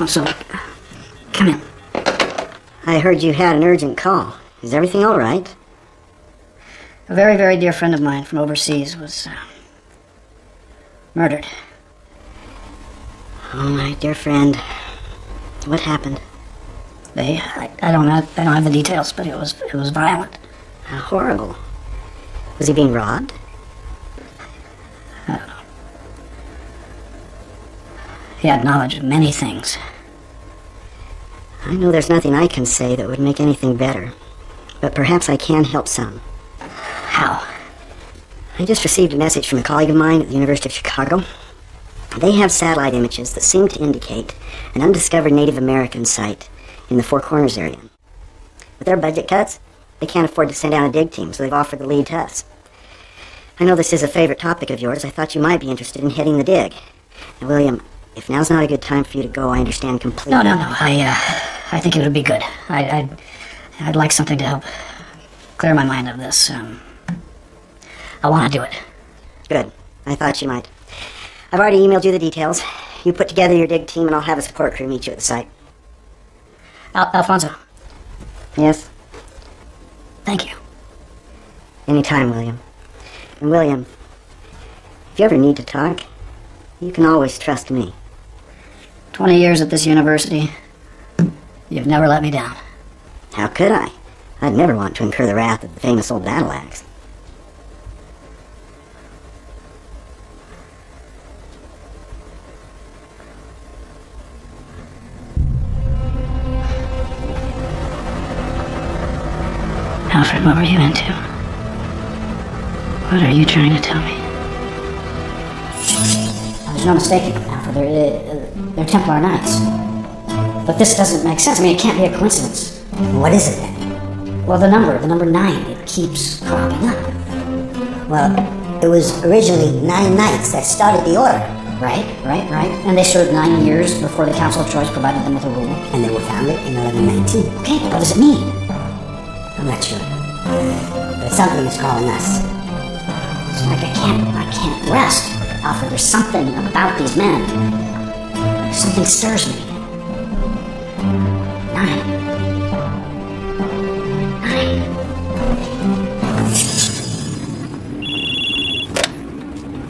Oh, so, come in. I heard you had an urgent call. Is everything all right? A very, very dear friend of mine from overseas was murdered. Oh, my dear friend. What happened? I don't have the details, but it was violent. How horrible. Was he being robbed? I don't know. He had knowledge of many things. I know there's nothing I can say that would make anything better, but perhaps I can help some. How? I just received a message from a colleague of mine at the University of Chicago. They have satellite images that seem to indicate an undiscovered Native American site in the Four Corners area. With their budget cuts, they can't afford to send out a dig team, so they've offered the lead to us. I know this is a favorite topic of yours. I thought you might be interested in heading the dig. Now, William, if now's not a good time for you to go, I understand completely. No. I think it would be good. I'd like something to help clear my mind of this. I want to do it. Good. I thought you might. I've already emailed you the details. You put together your dig team, and I'll have a support crew meet you at the site. Alfonso. Yes? Thank you. Anytime, William. And William, if you ever need to talk, you can always trust me. 20 years at this university. You've never let me down. How could I? I'd never want to incur the wrath of the famous old battle axe. Alfred, what were you into? What are you trying to tell me? There's no mistaking, Alfred. They're Templar Knights. But this doesn't make sense. I mean, it can't be a coincidence. What is it then? Well, the number 9, it keeps cropping up. Well, it was originally 9 knights that started the order. Right. And they served 9 years before the Council of Choice provided them with a rule. And they were founded in 1119. Okay, but what does it mean? I'm not sure. But something is calling us. It's like I can't rest. Alfred, there's something about these men. Something stirs me. 9.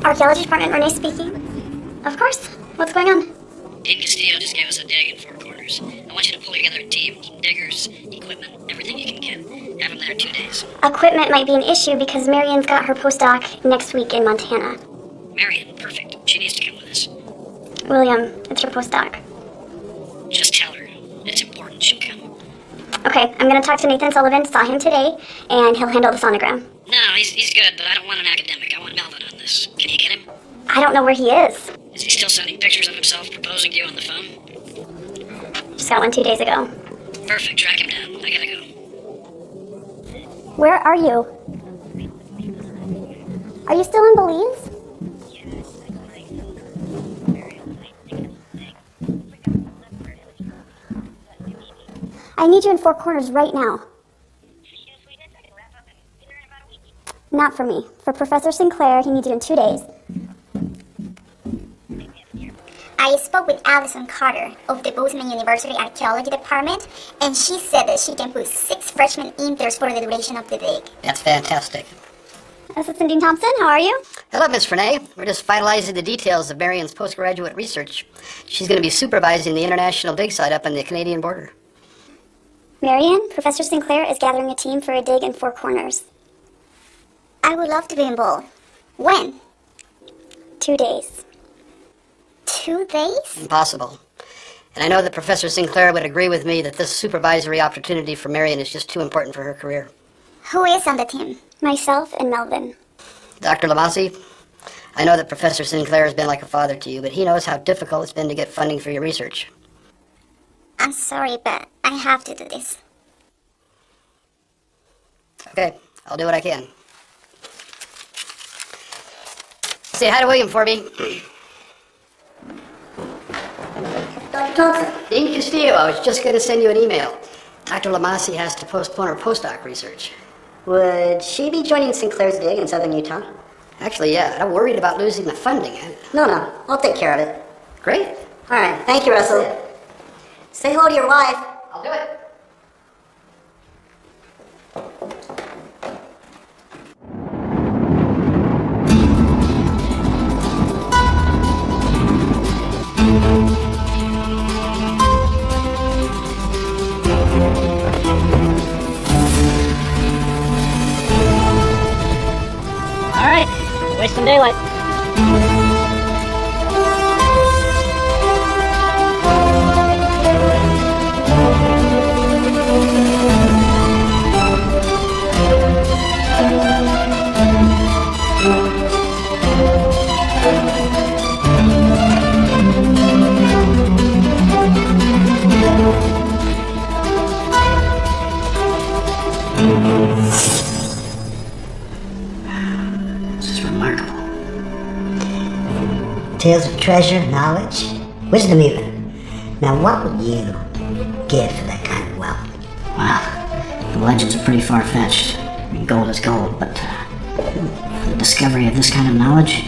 Archaeology Department, Renee speaking. Of course. What's going on? Dean Castillo just gave us a dig in Four Corners. I want you to pull together a team, diggers, equipment, everything you can get. Have them there 2 days. Equipment might be an issue because Marion's got her postdoc next week in Montana. Marion, perfect. She needs to come with us. William, it's your postdoc. Just tell her. It's important she'll come. Okay, I'm gonna talk to Nathan Sullivan, saw him today, and he'll handle the sonogram. No, he's good, but I don't want an academic. I want Melvin on this. Can you get him? I don't know where he is. Is he still sending pictures of himself proposing to you on the phone? Just got one 2 days ago. Perfect, track him down. I gotta go. Where are you? Are you still in Belize? I need you in Four Corners right now. Not for me. For Professor Sinclair, he needs you in 2 days. I spoke with Allison Carter of the Bozeman University Archaeology Department, and she said that she can put 6 freshmen interns for the duration of the dig. That's fantastic. Assistant Dean Thompson, how are you? Hello, Miss Renee. We're just finalizing the details of Marion's postgraduate research. She's going to be supervising the international dig site up on the Canadian border. Marion, Professor Sinclair is gathering a team for a dig in Four Corners. I would love to be involved. When? 2 days. 2 days? Impossible. And I know that Professor Sinclair would agree with me that this supervisory opportunity for Marion is just too important for her career. Who is on the team? Myself and Melvin. Dr. Lamasi, I know that Professor Sinclair has been like a father to you, but he knows how difficult it's been to get funding for your research. I'm sorry, but I have to do this. Okay, I'll do what I can. Say hi to William for me. Dr. Thompson. Dean Castillo, I was just going to send you an email. Dr. Lamasi has to postpone her postdoc research. Would she be joining Sinclair's dig in southern Utah? Actually, yeah, I'm worried about losing the funding. No, I'll take care of it. Great. All right, thank you, Russell. Say hello to your wife. I'll do it. All right, waste some daylight. This is remarkable. Tales of treasure, knowledge, wisdom even. Now what would you give for that kind of wealth? Wow, the legends are pretty far-fetched. I mean, gold is gold, but for the discovery of this kind of knowledge,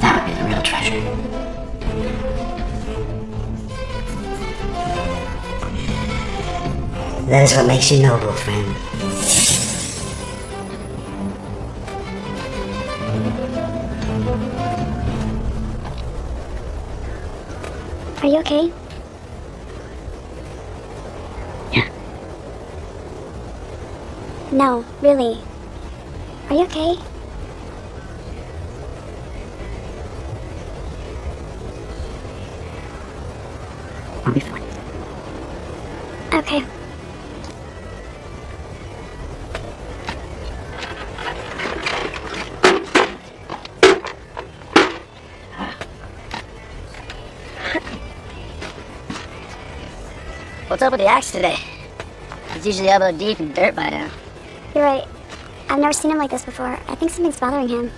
that would be the real treasure. That is what makes you noble, friend. Are you okay? Yeah. No, really. Are you okay? I'll be fine. Okay. What's up with the axe today? He's usually elbow deep in dirt by now. You're right. I've never seen him like this before. I think something's bothering him.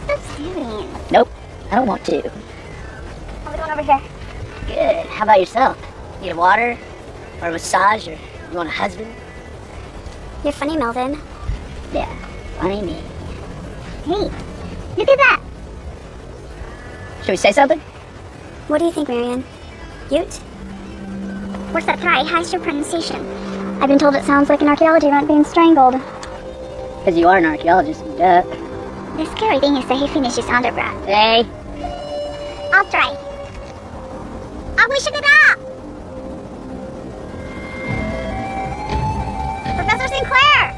What's doing? Nope, I don't want to. How's it going over here? Good. How about yourself? Need a water? Or a massage? Or you want a husband? You're funny, Melvin. Yeah, funny me. Hey, look at that. Should we say something? What do you think, Marion? Ute? What's that try? How's your pronunciation? I've been told it sounds like an archaeology runt being strangled. Because you are an archaeologist, duh. The scary thing is that he finished his undergrad. Hey, I'll try. I wish it up! Professor Sinclair!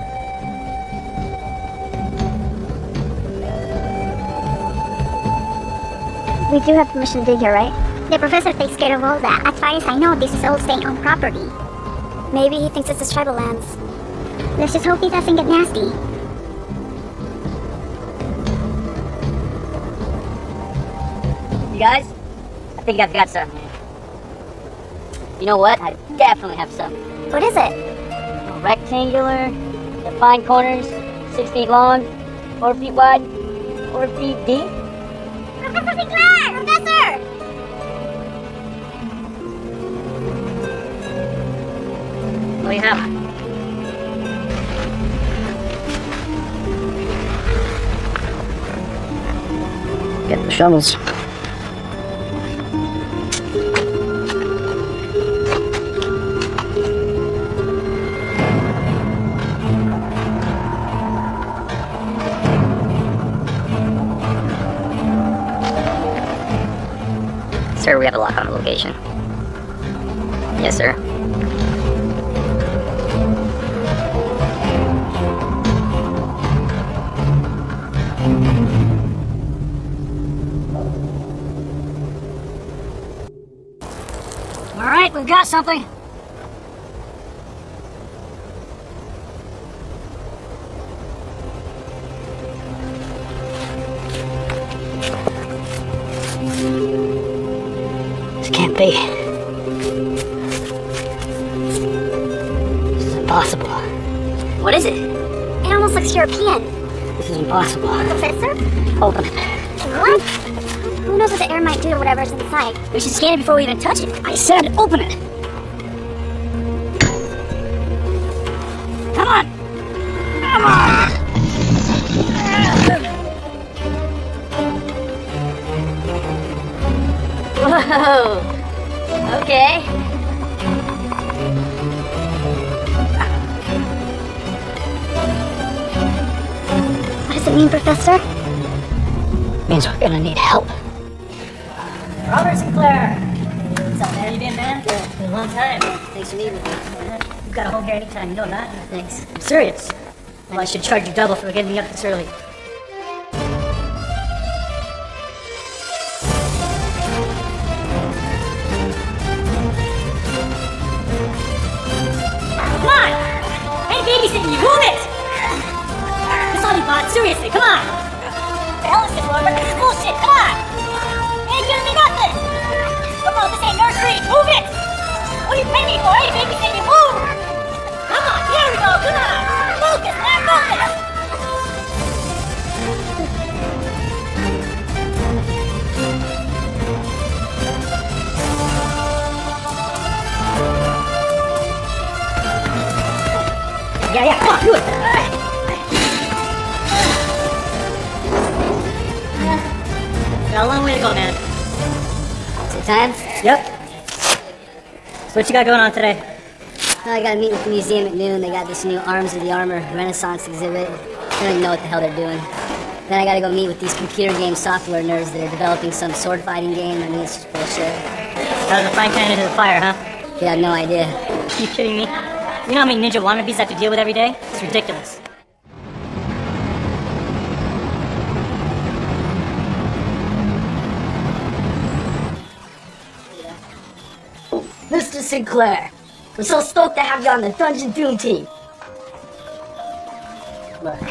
We do have permission to dig here, right? The professor takes care of all that. As far as I know, this is all state-owned property. Maybe he thinks this is tribal lands. Let's just hope he doesn't get nasty. you guys? I think I've got something. You know what? I definitely have something. What is it? Rectangular, defined corners, 6 feet long, 4 feet wide, 4 feet deep. Professor Sinclair! Professor! What do you have? Get the shovels. Sir, we have a lock on the location. Yes, sir. All right, we've got something. This can't be. This is impossible. What is it? It almost looks European. This is impossible. Professor? Open it. What? Who knows what the air might do to whatever's inside? We should scan it before we even touch it. I said open it. Come Oh, okay. What does it mean, Professor? Means we're gonna need help. Robert Sinclair. What's up, man? How you been, man? Good. Been a long time. Thanks for meeting with me. You've got a home here anytime, you know that? Thanks. I'm serious. Well, I should charge you double for getting me up this early. Come on! Hey, babysitting you, move it! That's all you bought, seriously, come on! What the hell is this, Robert? This is bullshit, come on! Ain't giving me nothing! Come on, this ain't nursery, move it! What are you paying me for? Hey, babysitting you, move! Come on, here we go, come on! Focus, man, focus! Yeah, come on, do it! Got a long way to go, man. Is it time? Yep. So what you got going on today? I gotta meet with the museum at noon. They got this new Arms of the Armor Renaissance exhibit. I don't even know what the hell they're doing. Then I gotta go meet with these computer game software nerds that are developing some sword fighting game. I mean, it's just bullshit. Out of the frying pan into the fire, huh? You have no idea. Are you kidding me? You know how many ninja wannabes I have to deal with every day? It's ridiculous. Mr. Sinclair, we're so stoked to have you on the Dungeon Doom team. Look,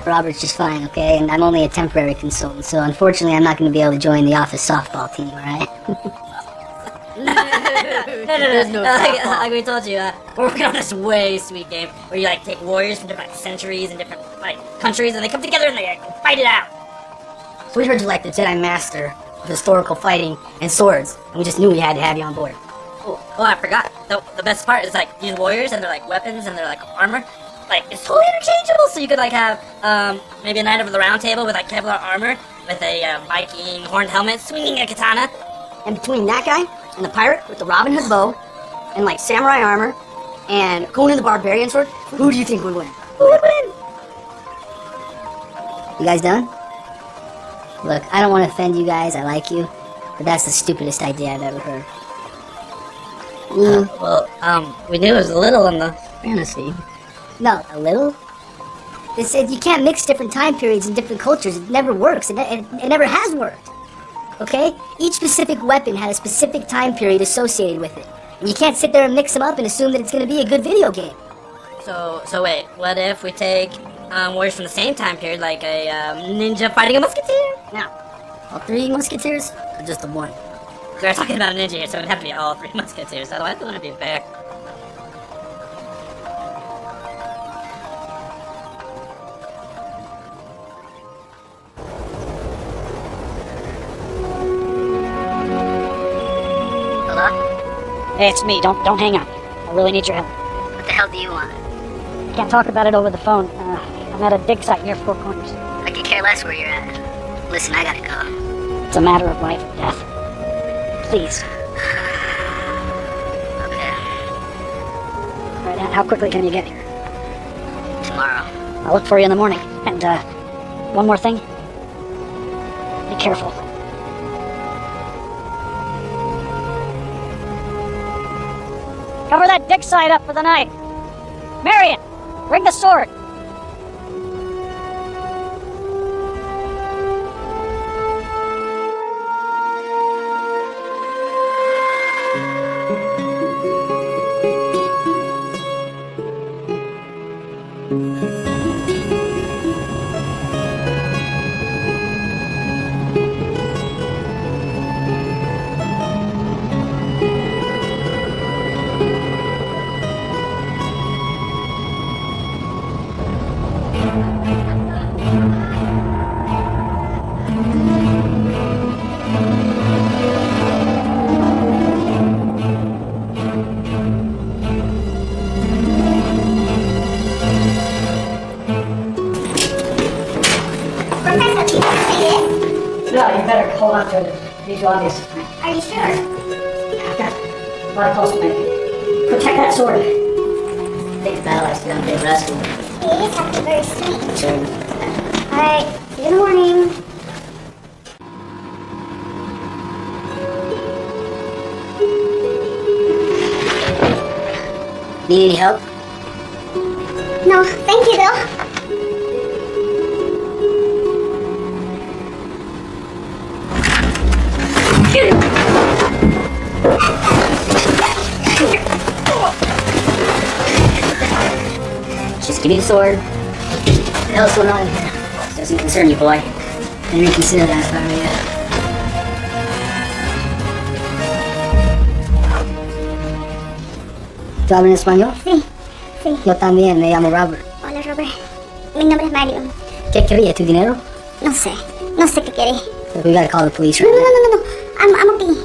Robert's just fine, okay? And I'm only a temporary consultant, so unfortunately I'm not gonna be able to join the office softball team, alright? No. Like we told you, we're working on this way sweet game where you like take warriors from different centuries and different like countries, and they come together and they fight it out. So we heard you like the Jedi Master of historical fighting and swords, and we just knew we had to have you on board. Oh, I forgot. The best part is like these warriors and they're like weapons and they're like armor. Like it's totally interchangeable. So you could like have maybe a knight of the round table with like Kevlar armor with a Viking horned helmet swinging a katana. And between that guy and the pirate with the Robin Hood bow and like samurai armor and Conan the Barbarian sword, who do you think would win? Who would win? You guys done? Look, I don't want to offend you guys, I like you, but that's the stupidest idea I've ever heard. We knew it was a little on the fantasy. No, a little? They said you can't mix different time periods and different cultures. It never works. It never has worked. Okay? Each specific weapon had a specific time period associated with it. And you can't sit there and mix them up and assume that it's going to be a good video game. So wait, what if we take warriors from the same time period, like a ninja fighting a musketeer? Now, all three musketeers, or just the one? We're talking about a ninja here, so it'd have to be all three musketeers, otherwise it wouldn't be fair. Hello? Hey, it's me. Don't hang up. I really need your help. What the hell do you want? I can't talk about it over the phone. I'm at a dig site near Four Corners. I could care less where you're at. Listen, I gotta go. It's a matter of life or death. Please. Okay, Right, and how quickly can you get here? tomorrow. I'll look for you in the morning. And, one more thing. Be careful. Cover that dig site up for the night. Marion, bring the sword. Professor, can you say this? No, you better hold on to it. These are obvious. Are you sure? I've got a lot of pulse to make. Protect that sword. I think the battle has done a big rescue. It is actually very sweet. Sure. Alright, see you in the morning. Need any help? No, thank you though. Just give me the sword. What the hell's going on here? Doesn't concern you, boy. And reconsider that if I were you. ¿Tú hablas en español? Sí, sí. Yo también, me llamo Robert. Hola, Robert. Mi nombre es Mario. ¿Qué quería? ¿Tu dinero? No sé. No sé qué quiere. We gotta call the police No, right no, now. no, no, no. I'm okay.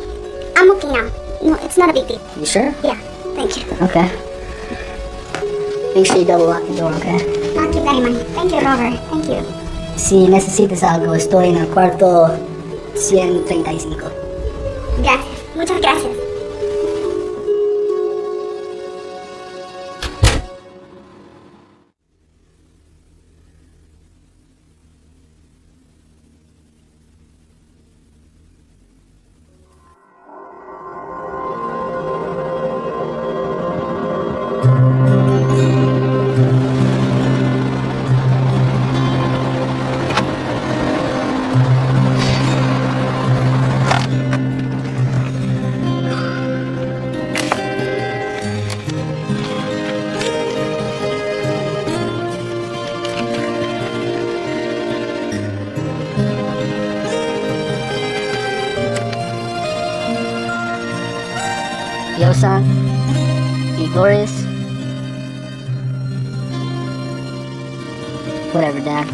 I'm okay now. No, it's not a big deal. You sure? Yeah, thank you. Okay. Make sure you double lock the door, okay? I'll keep that in mind. Thank you, Robert. Thank you. Si necesitas algo, estoy en el cuarto 135. Gracias. Muchas gracias. Yo-san? Glorious? Whatever, Dad.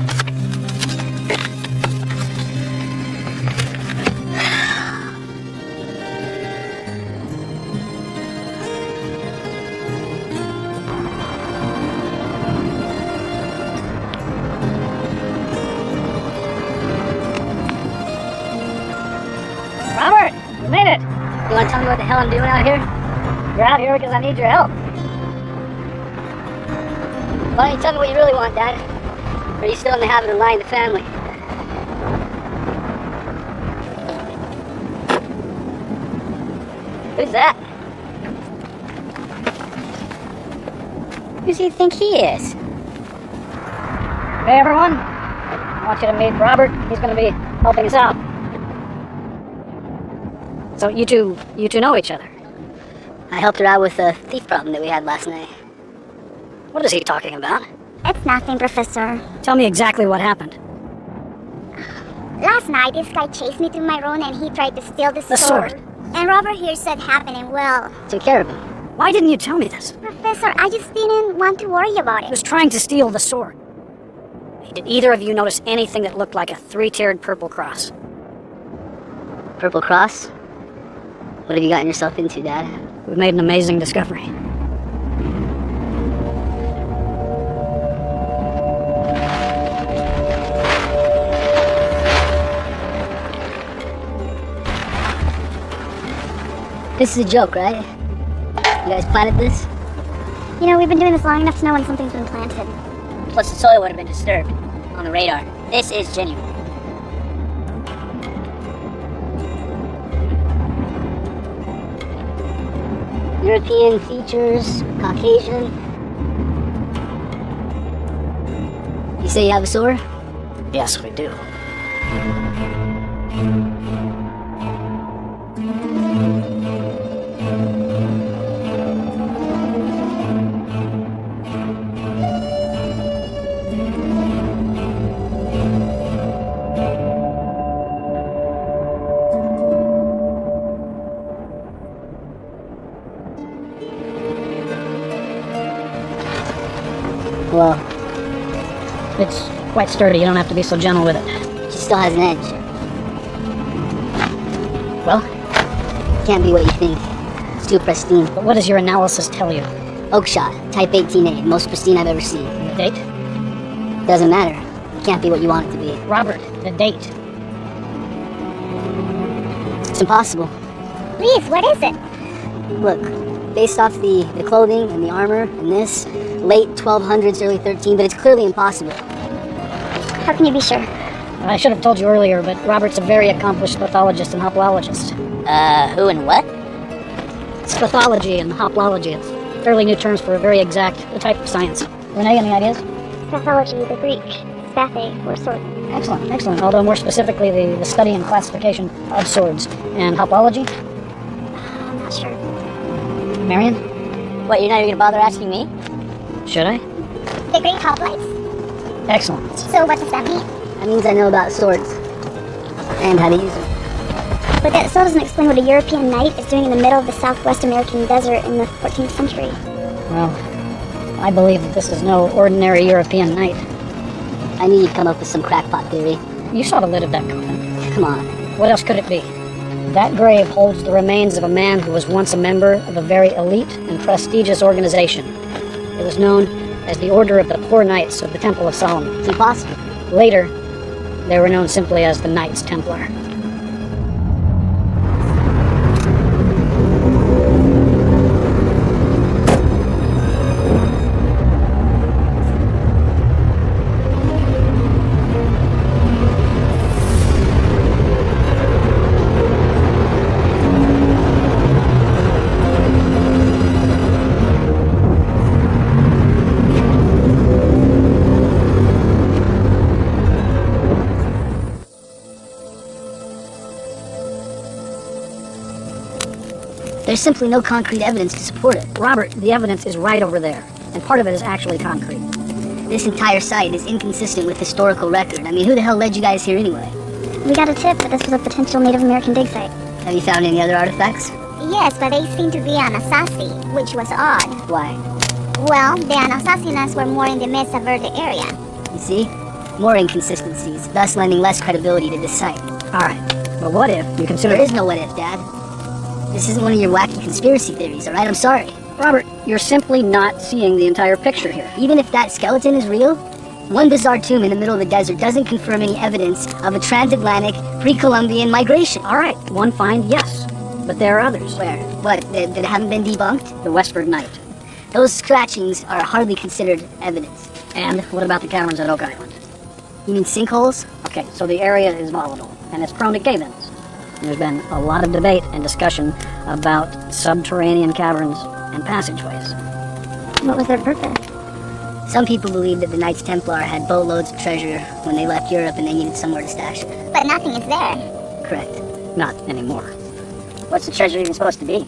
Robert, you made it. You wanna tell me what the hell I'm doing out here? You're out here because I need your help. Why don't you tell me what you really want, Dad? Or are you still in the habit of lying to family? Who's that? Who does he think he is? Hey, everyone. I want you to meet Robert. He's going to be helping us out. So you two know each other. I helped her out with a thief problem that we had last night. What is he talking about? It's nothing, Professor. Tell me exactly what happened. Last night, this guy chased me through my room and he tried to steal the sword. And Robert here said happening well. Took care of him. Why didn't you tell me this? Professor, I just didn't want to worry about He it. was trying to steal the sword. Did either of you notice anything that looked like a three-tiered purple cross? Purple Cross? What have you gotten yourself into, Dad? We've made an amazing discovery. This is a joke, right? You guys planted this? You know, we've been doing this long enough to know when something's been planted. Plus the soil would have been disturbed on the radar. This is genuine. European features, Caucasian. You say you have a sword? Yes, we do. Well, It's quite sturdy. You don't have to be so gentle with it. she still has an edge. Well, Can't be what you think. It's too pristine. but what does your analysis tell you? Oak shot, type 18A, most pristine I've ever seen. The date? Doesn't matter. It can't be what you want it to be. Robert, the date. impossible. Please, what is it? Look, based off the clothing and the armor and this, late 1200s, early 13, but it's clearly impossible. How can you be sure? I should have told you earlier, but Robert's a very accomplished pathologist and hoplologist. Who and what? It's pathology and hoplology. It's fairly new terms for a very exact type of science. Renee, any ideas? Pathology, the Greek. Spathe, or sword. Excellent, excellent. Although more specifically, the study and classification of swords. And hopology? I'm not sure. Marion? What, you're not even gonna bother asking me? Should I? The Greek hoplites. Excellent. So what does that mean? That means I know about swords. And how to use them. But that still doesn't explain what a European knight is doing in the middle of the Southwest American desert in the 14th century. Well, I believe that this is no ordinary European knight. I knew you'd come up with some crackpot theory. You saw the lid of that coffin. Come on. What else could it be? That grave holds the remains of a man who was once a member of a very elite and prestigious organization. It was known as the Order of the Poor Knights of the Temple of Solomon. It's impossible. Later, they were known simply as the Knights Templar. There's simply no concrete evidence to support it. Robert, the evidence is right over there, and part of it is actually concrete. This entire site is inconsistent with historical record. I mean, who the hell led you guys here anyway? We got a tip that this was a potential Native American dig site. Have you found any other artifacts? Yes, but they seem to be Anasazi, which was odd. Why? Well, the Anasazinas were more in the Mesa Verde area. You see? More inconsistencies, thus lending less credibility to this site. Alright, but what if you consider... There is no what if, Dad. This isn't one of your wacky conspiracy theories, alright? I'm sorry. Robert, you're simply not seeing the entire picture here. Even if that skeleton is real, one bizarre tomb in the middle of the desert doesn't confirm any evidence of a transatlantic, pre-Columbian migration. Alright, one find, yes. But there are others. Where? What, that haven't been debunked? The Westford Knight. Those scratchings are hardly considered evidence. And what about the caverns at Oak Island? You mean sinkholes? Okay, so the area is volatile, and it's prone to cave-ins. There's been a lot of debate and discussion about subterranean caverns and passageways. What was their purpose? Some people believe that the Knights Templar had boatloads of treasure when they left Europe and they needed somewhere to stash it. But nothing is there. Correct. Not anymore. What's the treasure even supposed to be?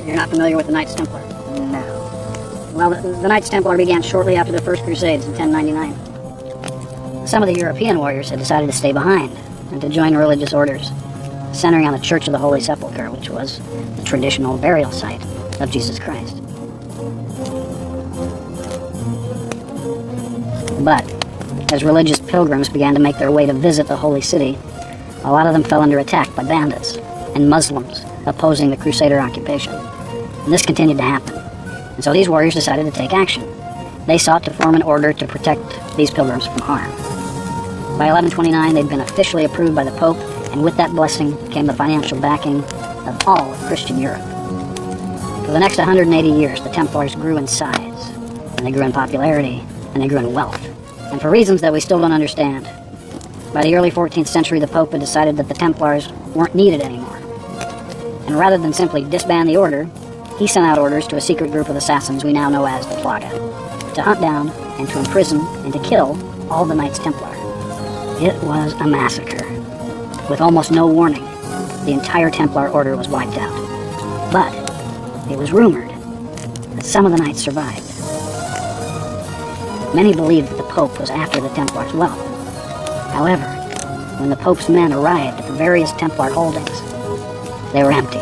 You're not familiar with the Knights Templar? No. Well, the Knights Templar began shortly after the First Crusades in 1099. Some of the European warriors had decided to stay behind and to join religious orders, centering on the Church of the Holy Sepulchre, which was the traditional burial site of Jesus Christ. But as religious pilgrims began to make their way to visit the Holy City, a lot of them fell under attack by bandits and Muslims opposing the Crusader occupation. And this continued to happen. And so these warriors decided to take action. They sought to form an order to protect these pilgrims from harm. By 1129, they'd been officially approved by the Pope, and with that blessing came the financial backing of all of Christian Europe. For the next 180 years, the Templars grew in size, and they grew in popularity, and they grew in wealth. And for reasons that we still don't understand, by the early 14th century, the Pope had decided that the Templars weren't needed anymore. And rather than simply disband the order, he sent out orders to a secret group of assassins we now know as the Plaga, to hunt down and to imprison and to kill all the Knights Templar. It was a massacre. With almost no warning, the entire Templar order was wiped out. But it was rumored that some of the Knights survived. Many believed that the Pope was after the Templars' wealth. However, when the Pope's men arrived at the various Templar holdings, they were empty.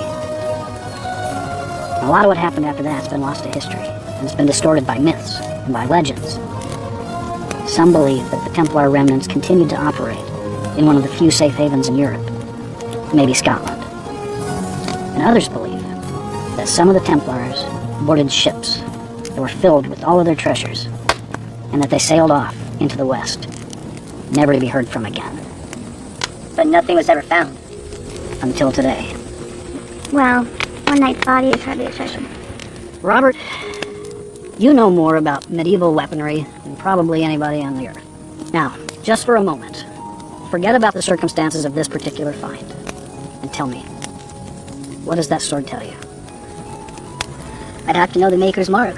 And a lot of what happened after that has been lost to history, and it's been distorted by myths and by legends. Some believe that the Templar remnants continued to operate in one of the few safe havens in Europe, maybe Scotland. And others believe that some of the Templars boarded ships that were filled with all of their treasures, and that they sailed off into the west, never to be heard from again. But nothing was ever found. until today. Well, one night's body is hardly a treasure. Robert, you know more about medieval weaponry than probably anybody on the earth. Now, just for a moment, forget about the circumstances of this particular find, and tell me, what does that sword tell you? I'd have to know the maker's mark.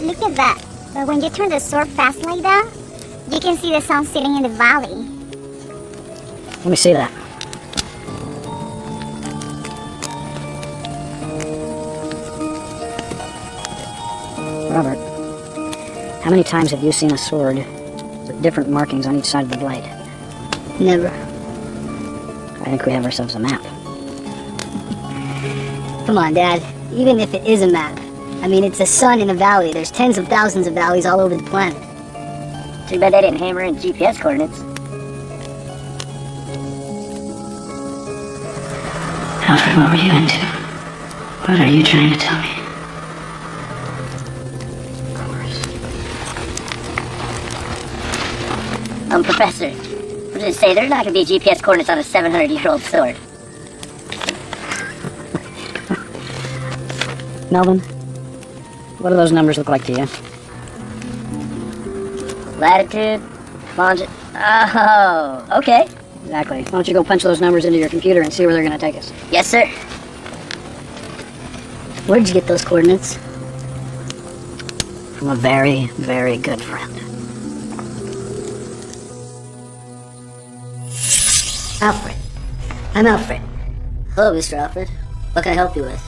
Look at that. But when you turn the sword fast like that, you can see the sun sitting in the valley. Let me see that. Robert, how many times have you seen a sword with different markings on each side of the blade? Never. I think we have ourselves a map. Come on, Dad. Even if it is a map, I mean, it's a sun in a valley. There's tens of thousands of valleys all over the planet. Too bad they didn't hammer in GPS coordinates. Alfred, what were you into? What are you trying to tell me? Professor, what did it say? There's not going to be GPS coordinates on a 700-year-old sword. Melvin, what do those numbers look like to you? Latitude, longitude. Oh, okay. Exactly. Why don't you go punch those numbers into your computer and see where they're going to take us? Yes, sir. Where'd you get those coordinates? From a very, very good friend. Alfred. I'm Alfred. Hello, Mr. Alfred. What can I help you with?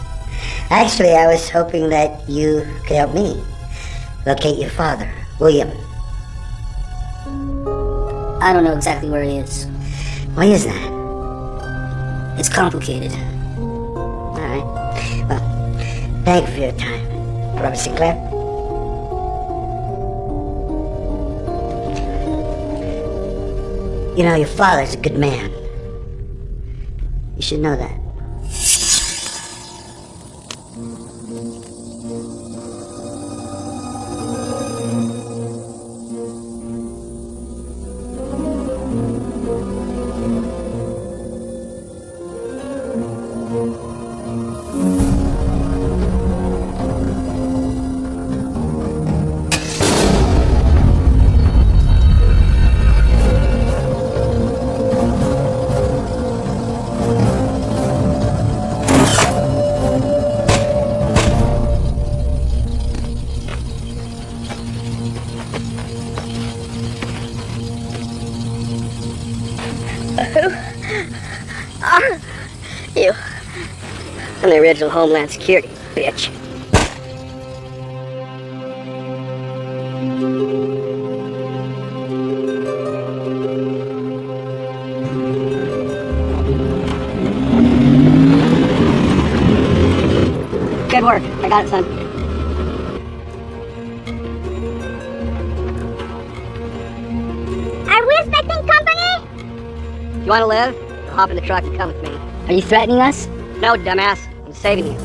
Actually, I was hoping that you could help me locate your father, William. I don't know exactly where he is. Why is that? It's complicated. All right. Well, thank you for your time. Robert Sinclair? You know, your father's a good man. You should know that. You. I'm the original Homeland Security, bitch. Good work. I got it, son. Are we expecting company? You want to live? Hop in the truck and come with me. Are you threatening us? No, dumbass. I'm saving you.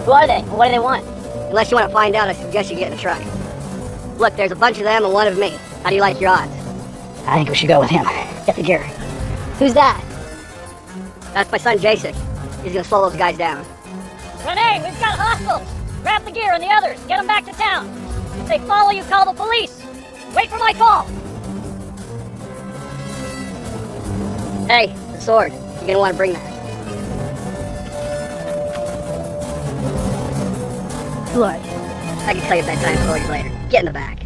Who are they? What do they want? Unless you want to find out, I suggest you get in the truck. Look, there's a bunch of them and one of me. How do you like your odds? I think we should go with him. Get the gear. Who's that? That's my son, Jason. He's gonna slow those guys down. Renee, we've got hostiles! Grab the gear and the others. Get them back to town. If they follow you, call the police. Wait for my call. Hey, the sword. You're gonna want to bring that. Who are you? I can tell you bedtime stories later. Get in the back.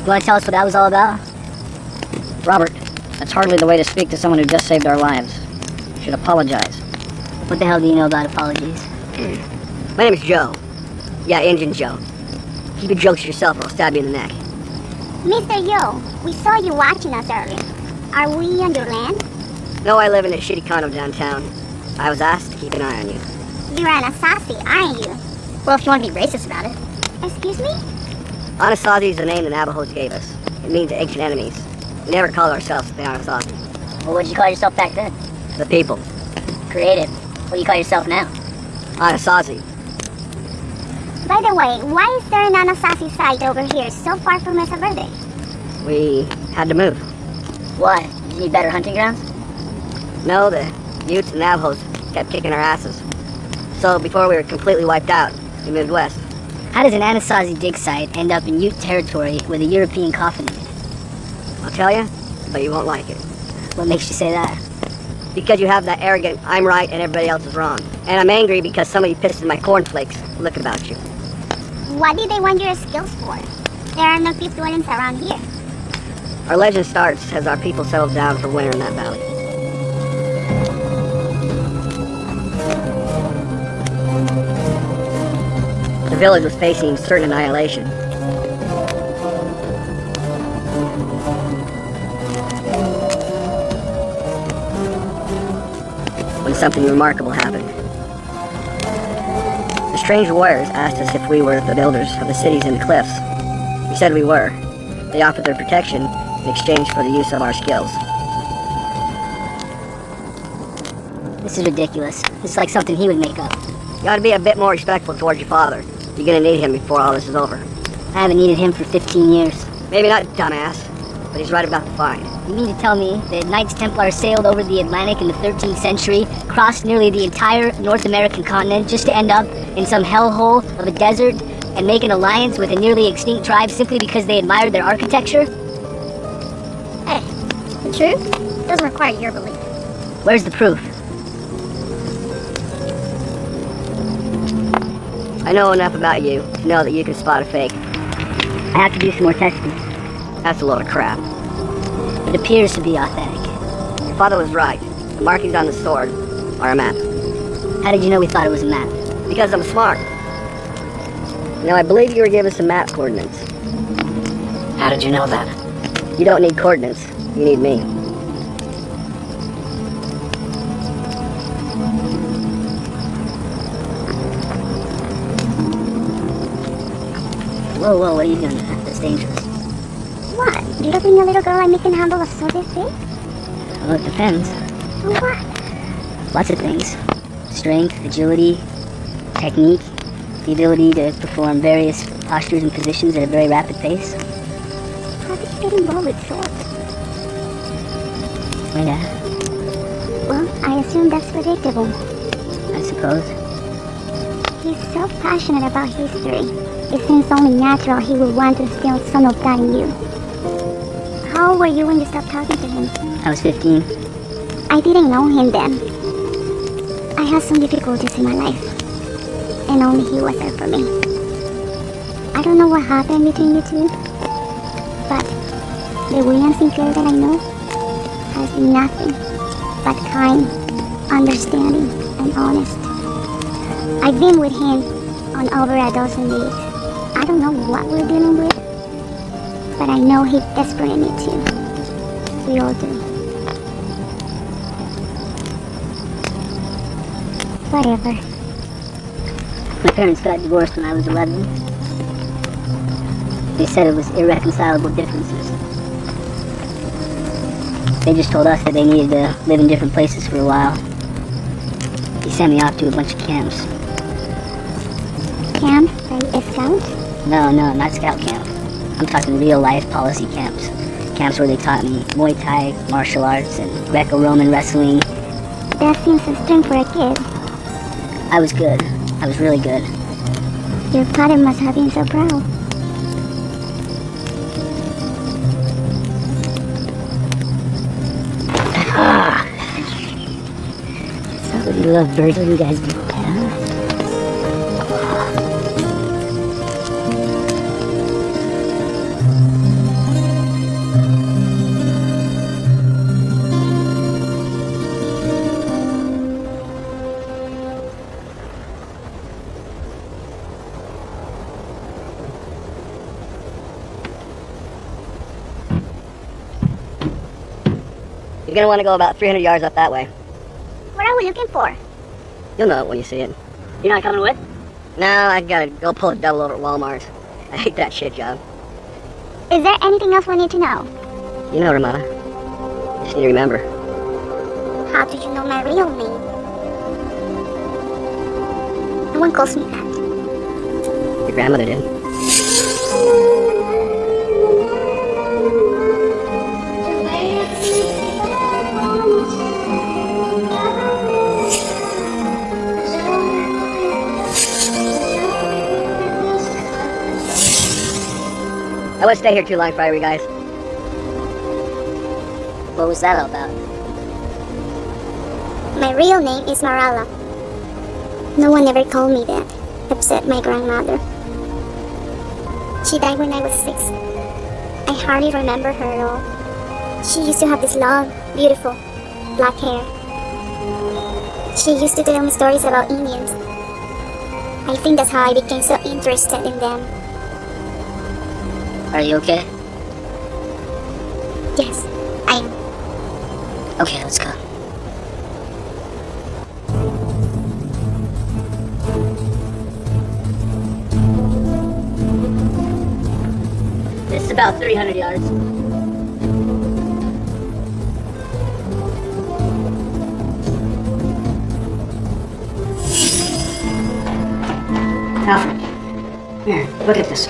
You want to tell us what that was all about? Robert, that's hardly the way to speak to someone who just saved our lives. You should apologize. What the hell do you know about apologies? My name is Joe. Yeah, Injun Joe. Keep your jokes to yourself or I'll stab you in the neck. Mr. Yo, we saw you watching us earlier. Are we on your land? No, I live in a shitty condo downtown. I was asked to keep an eye on you. You're an assassin, aren't you? Well, if you want to be racist about it. Excuse me? Anasazi is the name the Navajos gave us. It means ancient enemies. We never called ourselves the Anasazi. Well, what did you call yourself back then? The people. Creative. What do you call yourself now? Anasazi. By the way, why is there an Anasazi site over here so far from Mesa Verde? We had to move. Why? Did you need better hunting grounds? No, the Utes and Navajos kept kicking our asses. So before we were completely wiped out, we moved west. How does an Anasazi dig site end up in Ute territory with a European coffin in it? I'll tell you, but you won't like it. What makes you say that? Because you have that arrogant, I'm right and everybody else is wrong. And I'm angry because somebody pissed in my cornflakes. Look about you. What did they want your skills for? There are no cliff dwellings around here. Our legend starts as our people settled down for winter in that valley. The village was facing certain annihilation. When something remarkable happened. The strange warriors asked us if we were the builders of the cities and the cliffs. We said we were. They offered their protection in exchange for the use of our skills. This is ridiculous. It's like something he would make up. You ought to be a bit more respectful towards your father. You're gonna need him before all this is over. I haven't needed him for 15 years. Maybe not, dumbass, but he's right about the find. You mean to tell me that Knights Templar sailed over the Atlantic in the 13th century, crossed nearly the entire North American continent just to end up in some hellhole of a desert and make an alliance with a nearly extinct tribe simply because they admired their architecture? Hey, the truth doesn't require your belief. Where's the proof? I know enough about you to know that you can spot a fake. I have to do some more testing. That's a load of crap. It appears to be authentic. Your father was right. The markings on the sword are a map. How did you know we thought it was a map? Because I'm smart. Now, I believe you were given some map coordinates. How did you know that? You don't need coordinates. You need me. Whoa, what are you doing? That's dangerous. What? Do you think a little girl like me can handle a sword this big? Well, it depends. On what? Lots of things. Strength, agility, technique, the ability to perform various postures and positions at a very rapid pace. How did you get involved with swords? My dad, Well, I assume that's predictable. I suppose. He's so passionate about history. It seems only natural he would want to instill some of that in you. How old were you when you stopped talking to him? I was 15. I didn't know him then. I had some difficulties in my life, and only he was there for me. I don't know what happened between you two, but the William Sinclair that I know has been nothing but kind, understanding, and honest. I've been with him on over a dozen days. I don't know what we're dealing with, but I know he desperately needs you. We all do. Whatever. My parents got divorced when I was 11. They said it was irreconcilable differences. They just told us that they needed to live in different places for a while. He sent me off to a bunch of camps. Camp? Like a scout? No, not scout camp. I'm talking real life policy camps. Camps where they taught me Muay Thai, martial arts, and Greco-Roman wrestling. That seems extreme for a kid. I was good. I was really good. Your father must have been so proud. Somebody love birds when you guys do that. You're gonna want to go about 300 yards up that way. What are we looking for? You'll know it when you see it. You're not coming with? No, I gotta go pull a double over at Walmart. I hate that shit job. Is there anything else we need to know? You know, Ramona. Just need to remember. How did you know my real name? No one calls me that. Your grandmother did. I won't stay here too long, Fiery guys. What was that all about? My real name is Marala. No one ever called me that, except my grandmother. She died when I was 6. I hardly remember her at all. She used to have this long, beautiful, black hair. She used to tell me stories about Indians. I think that's how I became so interested in them. Are you okay? Yes, I am. Okay, let's go. It's about 300 yards. Alfred, here, look at this.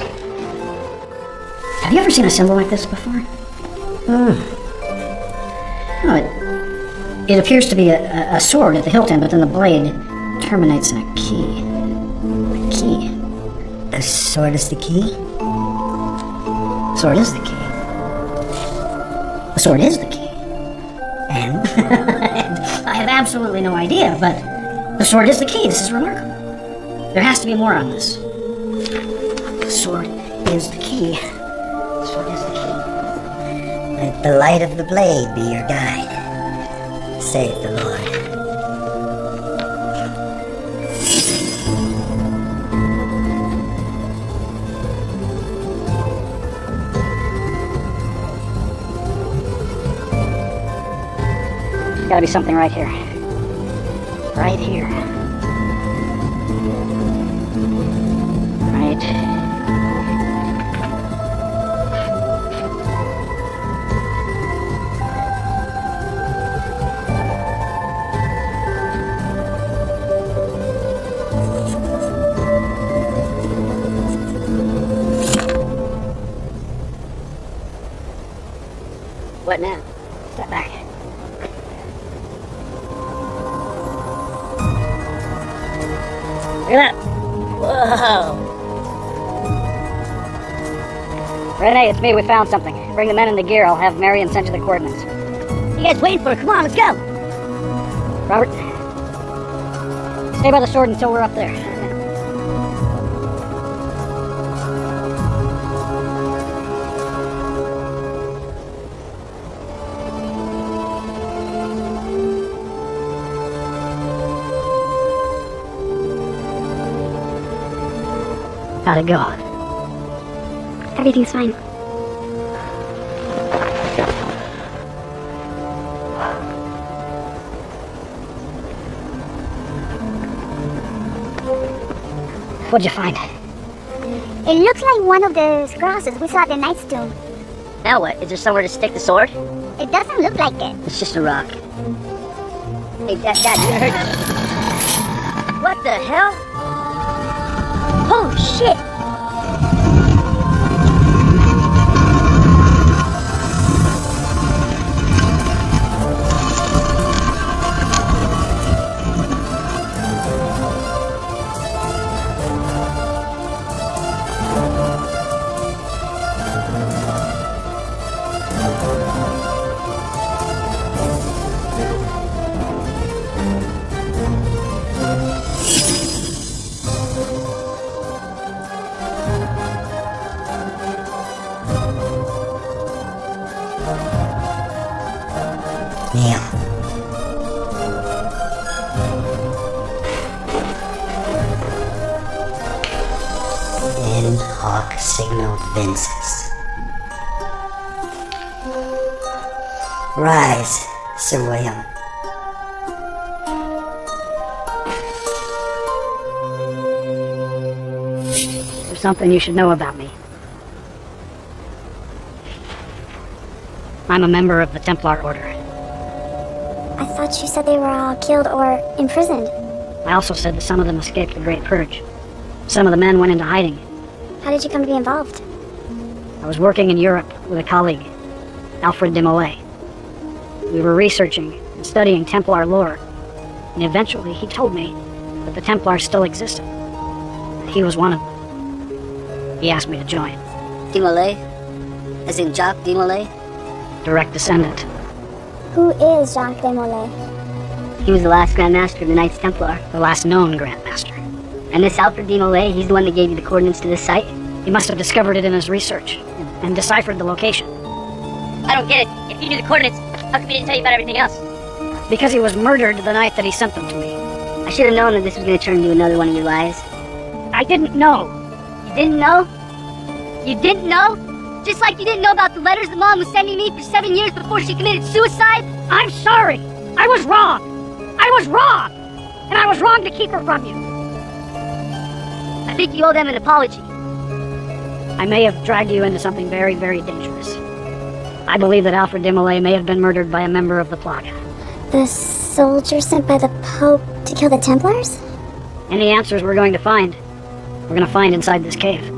Have you ever seen a symbol like this before? Oh, it appears to be a sword at the hilt end, but then the blade terminates in a key. A key. The sword is the key? The sword is the key. The sword is the key. And? And I have absolutely no idea, but the sword is the key. This is remarkable. There has to be more on this. The sword is the key. The sword is the key. Let the light of the blade be your guide. Save the Lord. There's gotta be something right here. Right here. Right. What now? Step back. Look at that! Whoa! Renee, it's me. We found something. Bring the men and the gear. I'll have Marion send you the coordinates. What are you guys waiting for? Come on, let's go! Robert, stay by the sword until we're up there. How'd it go? Everything's fine. What'd you find? It looks like one of the crosses we saw at the Knight's Tomb. Now what? Is there somewhere to stick the sword? It doesn't look like it. It's just a rock. Hey, Dad, you heard... What the hell? Holy shit! Neil. Then Hawk signaled Vince's. Rise, Surveillance. There's something you should know about me. I'm a member of the Templar Order. I thought you said they were all killed or imprisoned. I also said that some of them escaped the Great Purge. Some of the men went into hiding. How did you come to be involved? I was working in Europe with a colleague, Alfred de Molay. We were researching and studying Templar lore, and eventually he told me that the Templars still existed. He was one of them. He asked me to join. De Molay? As in Jacques de Molay? Direct descendant. Who is Jacques de Molay? He was the last Grand Master of the Knights Templar. The last known Grand Master. And this Alfred de Molay, he's the one that gave you the coordinates to this site? He must have discovered it in his research and deciphered the location. I don't get it. If you knew the coordinates, how come he didn't tell you about everything else? Because he was murdered the night that he sent them to me. I should have known that this was going to turn into another one of your lies. I didn't know. You didn't know? You didn't know? Just like you didn't know about the letters the mom was sending me for 7 years before she committed suicide? I'm sorry. I was wrong. I was wrong. And I was wrong to keep her from you. I think you owe them an apology. I may have dragged you into something very, very dangerous. I believe that Alfred de Molay may have been murdered by a member of the Plaga. The soldier sent by the Pope to kill the Templars? Any answers we're going to find inside this cave.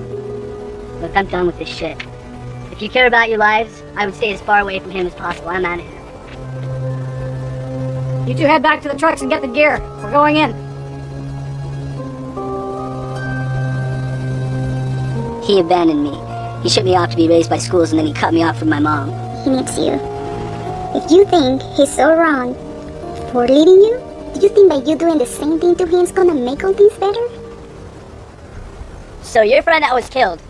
Look, I'm done with this shit. If you care about your lives, I would stay as far away from him as possible. I'm out of here. You two head back to the trucks and get the gear. We're going in. He abandoned me. He shipped me off to be raised by schools, and then he cut me off from my mom. He needs you. If you think he's so wrong for leading you, do you think that you doing the same thing to him is gonna make all things better? So your friend that was killed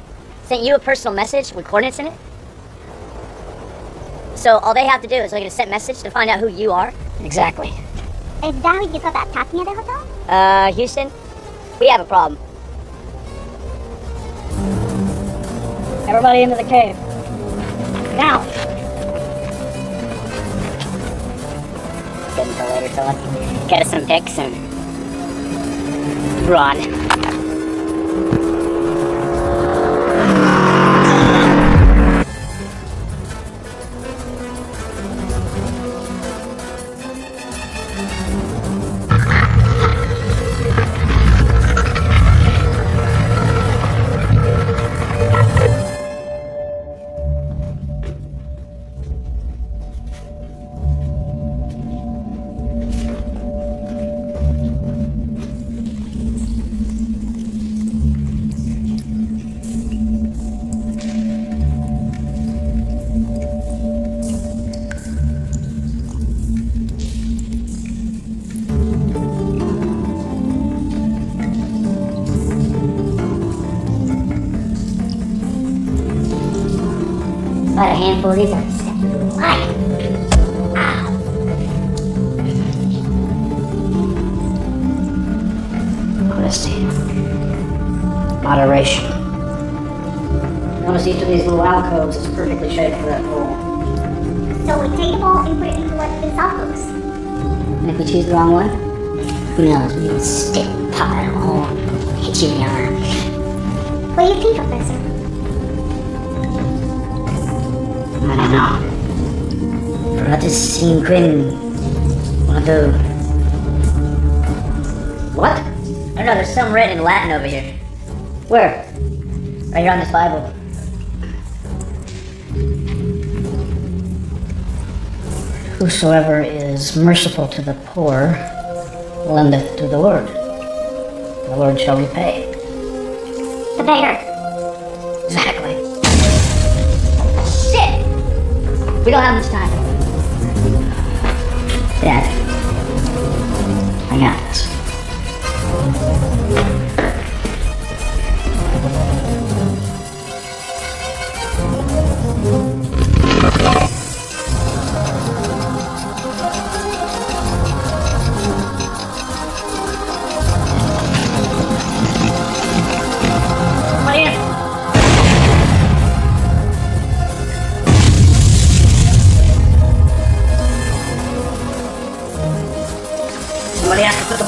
sent you a personal message with coordinates in it? So all they have to do is like a sent message to find out who you are? Exactly. Is that who you thought that tapped me at the hotel? Houston, we have a problem. Everybody into the cave. Now! Good until later, so let's get us some pics and run. About a handful of these are set. Why? Honesty. Moderation. Notice each of these little alcoves is perfectly shaped for that bowl. So we take the ball and put it into one of the soft books. And if we choose the wrong one, who knows? We can stick pop it hole, hit you in the arm. What do you think, Professor? I don't know. Frates cinquin. One of the. What? I don't know, there's some written in Latin over here. Where? Right here on this Bible. Whosoever is merciful to the poor lendeth to the Lord. The Lord shall repay. The beggar. Exactly. Shit! We don't have much time. Dad, I got this.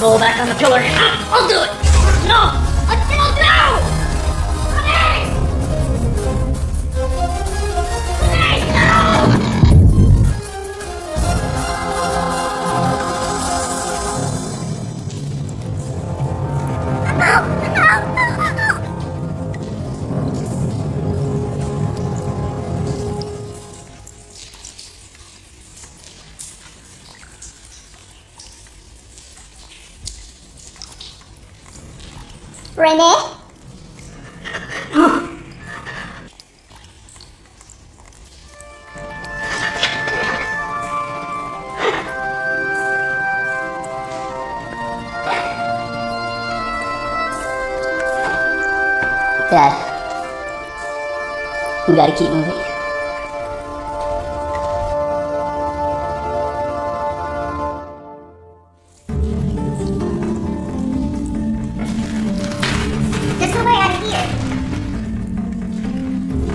soul back on the pillar. I'll do it! No! Until now! Honey! Honey, no! Renee? Dad, we gotta keep moving. There's no way out of here.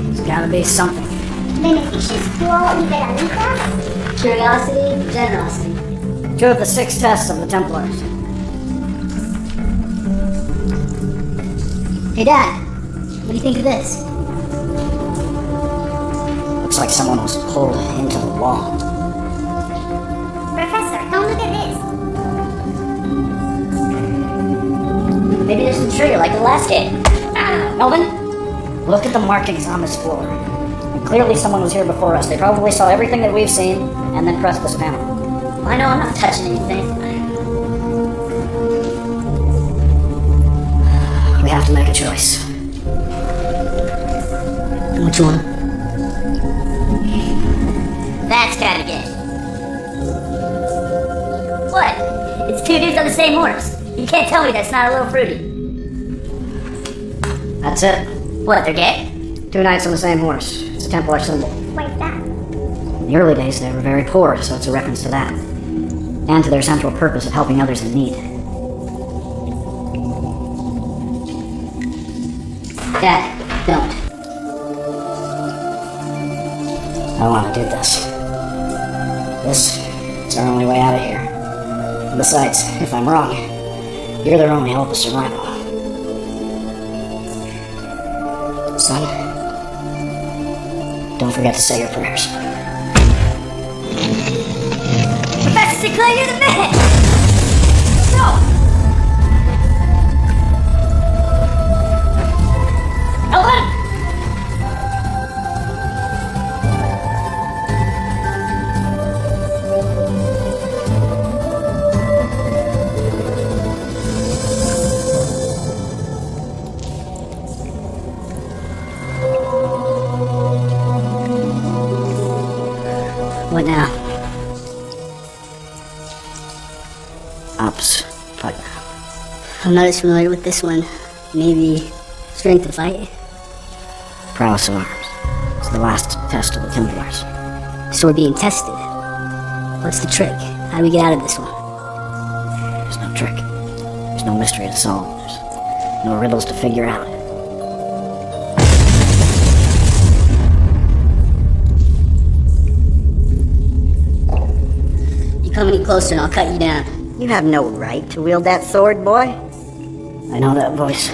There's gotta be something. Beneficious duo liberalitas? Curiosity, generosity. Two of the 6 tests of the Templars. Hey, Dad, what do you think of this? Looks like someone was pulled into the wall. Professor, don't look at this. Maybe there's some trigger like the last game. Melvin, look at the markings on this floor. And clearly someone was here before us. They probably saw everything that we've seen and then pressed this panel. I know I'm not touching anything. We have to make a choice. Which one? That's kinda gay. What? It's 2 dudes on the same horse. You can't tell me that's not a little fruity. That's it. What, they're gay? 2 knights on the same horse. It's a Templar symbol. Why is that? In the early days, they were very poor, so it's a reference to that. And to their central purpose of helping others in need. Dad, don't. I want to do this. This is our only way out of here. And besides, if I'm wrong, you're their only hope of survival. Son, don't forget to say your prayers. Professor Sinclair, you're the man! No! Elvin! What now? Ops partner. I'm not as familiar with this one. Maybe strength to fight? Prowess of arms. It's the last test of the Templars. So we're being tested. What's the trick? How do we get out of this one? There's no trick. There's no mystery to solve. There's no riddles to figure out. You come any closer and I'll cut you down. You have no right to wield that sword, boy. I know that voice.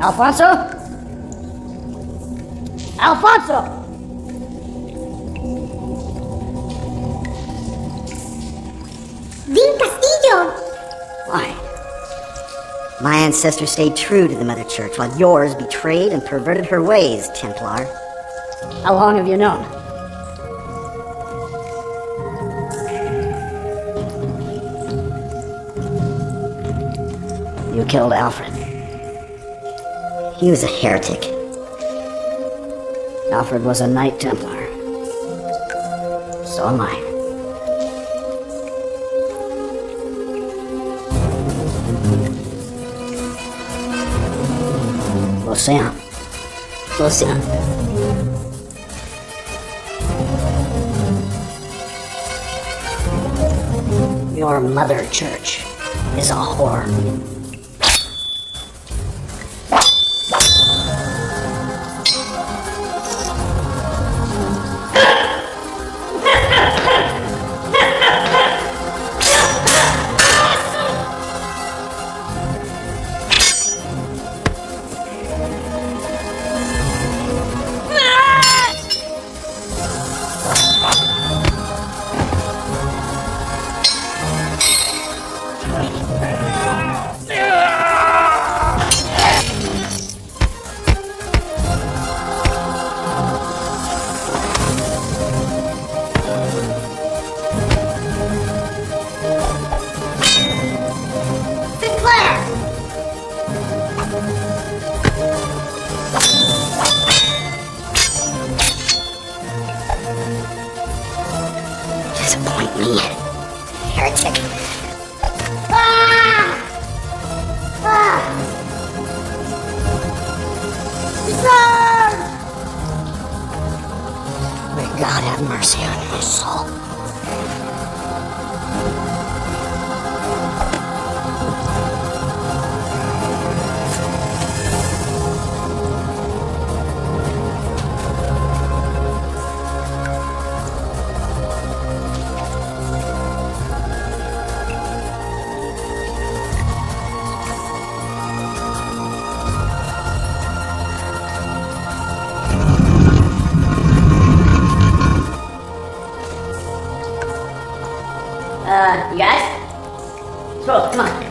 Alfonso? Alfonso! Dean Castillo! Why? My ancestors stayed true to the Mother Church, while yours betrayed and perverted her ways, Templar. How long have you known? You killed Alfred. He was a heretic. Alfred was a Knight Templar. So am I. L'Océan. L'Océan. Your Mother Church is a whore. Disappoint me, heretic. May God have mercy on your soul. You guys? Let's roll, come on.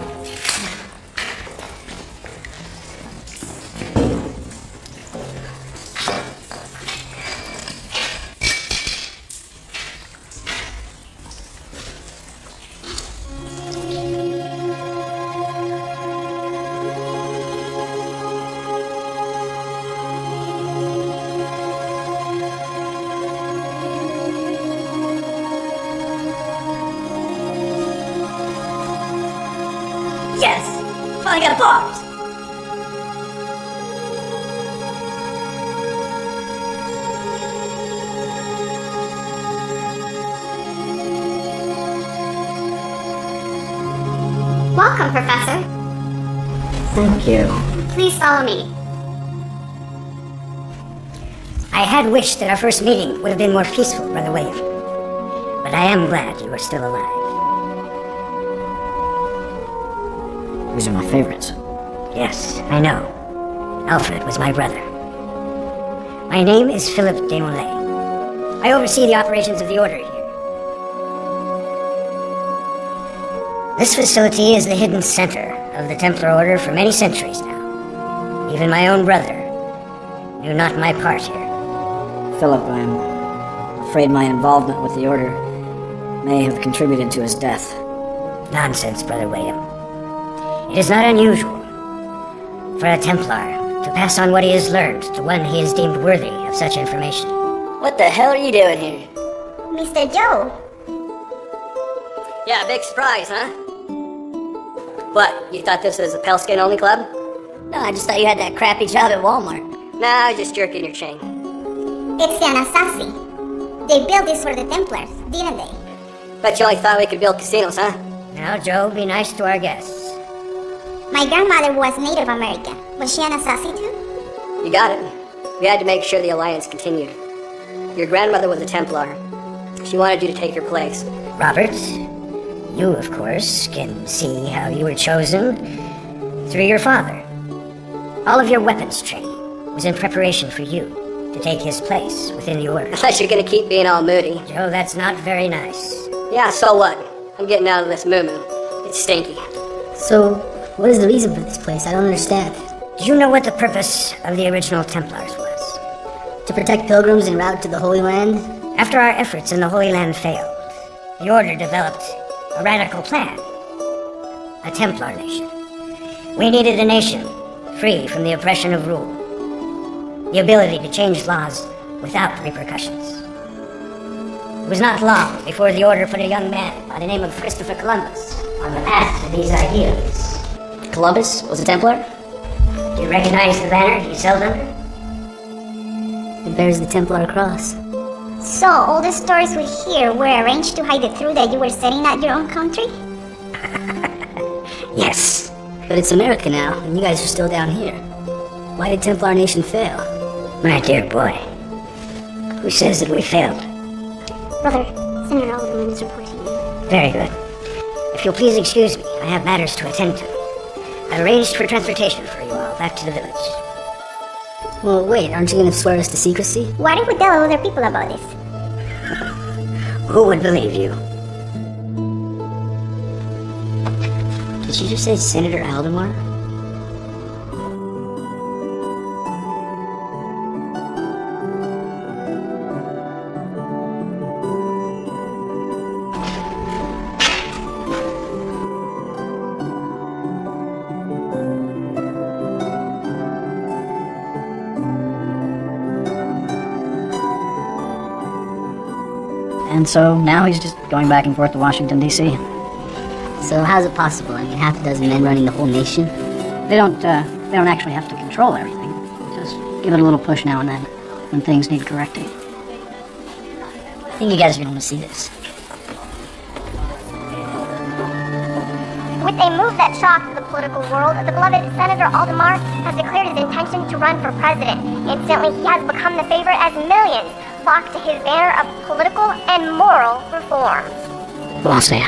Yes! Finally got a pause! Welcome, Professor. Thank you. Please follow me. I had wished that our first meeting would have been more peaceful, Brother William. But I am glad you are still alive. These are my favorites. Yes, I know. Alfred was my brother. My name is Philip Desmoulins. I oversee the operations of the Order here. This facility is the hidden center of the Templar Order for many centuries now. Even my own brother knew not my part here. Philip, I am afraid my involvement with the Order may have contributed to his death. Nonsense, Brother William. It is not unusual for a Templar to pass on what he has learned to one he is deemed worthy of such information. What the hell are you doing here? Mr. Joe. Yeah, big surprise, huh? What, you thought this was a pale skin only club? No, I just thought you had that crappy job at Walmart. Nah, I was just jerking your chain. It's the Anasazi. They built this for the Templars, didn't they? Bet you only thought we could build casinos, huh? Now, Joe, be nice to our guests. My grandmother was Native American. Was she Anasazi too? You got it. We had to make sure the alliance continued. Your grandmother was a Templar. She wanted you to take her place. Robert, you, of course, can see how you were chosen through your father. All of your weapons training was in preparation for you to take his place within the Order. Unless you're gonna keep being all moody. Joe, that's not very nice. Yeah, so what? I'm getting out of this moo-moo. It's stinky. So, what is the reason for this place? I don't understand. Do you know what the purpose of the original Templars was? To protect pilgrims en route to the Holy Land? After our efforts in the Holy Land failed, the Order developed a radical plan. A Templar Nation. We needed a nation free from the oppression of rule. The ability to change laws without repercussions. It was not long before the Order put a young man by the name of Christopher Columbus on the path to these ideals. Columbus was a Templar? Do you recognize the banner he sailed under? It bears the Templar cross. So, all the stories we hear were arranged to hide the truth that you were setting at your own country? Yes. But it's America now, and you guys are still down here. Why did Templar Nation fail? My dear boy. Who says that we failed? Brother, Senator Alderman is reporting you. Very good. If you'll please excuse me, I have matters to attend to. I've arranged for transportation for you all back to the village. Well, wait, aren't you going to swear us to secrecy? Why don't we tell other people about this? Who would believe you? Did she just say Senator Aldemar? And so now he's just going back and forth to Washington, D.C. So how's it possible? I mean, half a dozen men running the whole nation? They don't actually have to control everything. Just give it a little push now and then when things need correcting. I think you guys are gonna want to see this. With a move that shocked the political world, the beloved Senator Aldemar has declared his intention to run for president. Instantly, he has become the favorite as millions flock to his banner of political and moral reform. Well, I'll say